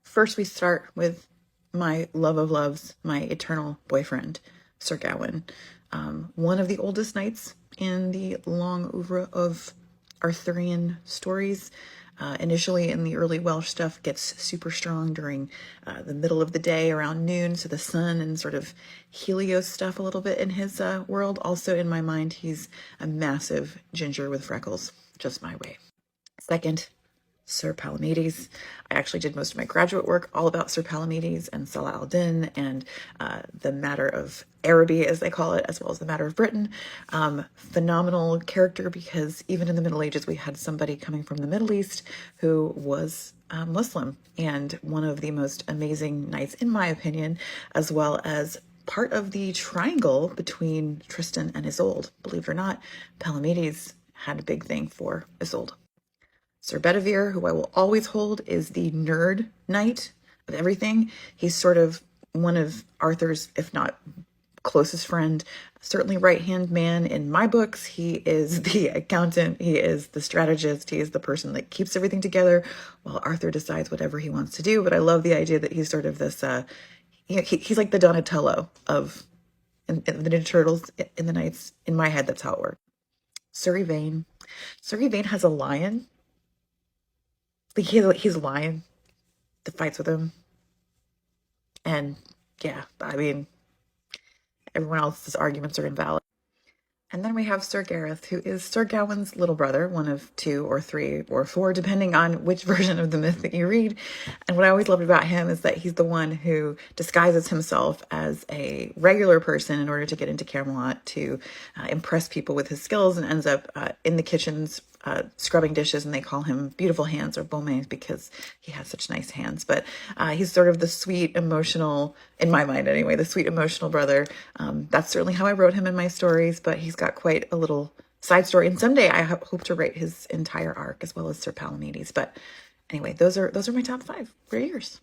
First, we start with my love of loves, my eternal boyfriend, Sir Gawain, one of the oldest knights in the long oeuvre of Arthurian stories. Initially, in the early Welsh stuff, gets super strong during the middle of the day around noon, so the sun and sort of Helios stuff a little bit in his world. Also, in my mind, he's a massive ginger with freckles, just my way. Second, Sir Palamedes. I actually did most of my graduate work all about Sir Palamedes and Salah al-Din and the matter of Araby, as they call it, as well as the matter of Britain. Phenomenal character, because even in the Middle Ages, we had somebody coming from the Middle East who was Muslim, and one of the most amazing knights, in my opinion, as well as part of the triangle between Tristan and Isolde. Believe it or not, Palamedes had a big thing for Isolde. Sir Bedivere, who I will always hold, is the nerd knight of everything. He's sort of one of Arthur's, if not closest friend, certainly right-hand man in my books. He is the accountant, he is the strategist, he is the person that keeps everything together while Arthur decides whatever he wants to do. But I love the idea that he's sort of this, he's like the Donatello of in the Ninja Turtles, in the Knights. In my head, that's how it works. Sir Yvain. Sir Yvain has a lion. Like he's a lion that fights with him. And yeah, I mean, everyone else's arguments are invalid. And then we have Sir Gareth, who is Sir Gawain's little brother, one of 2 or 3 or 4, depending on which version of the myth that you read. And what I always loved about him is that he's the one who disguises himself as a regular person in order to get into Camelot to impress people with his skills, and ends up in the kitchens scrubbing dishes, and they call him Beautiful Hands, or Beaumains, because he has such nice hands. But he's sort of the sweet, emotional, in my mind anyway, the sweet, emotional brother. That's certainly how I wrote him in my stories, but he's got quite a little side story. And someday I hope to write his entire arc, as well as Sir Palamedes. But anyway, those are my top 5. What are yours?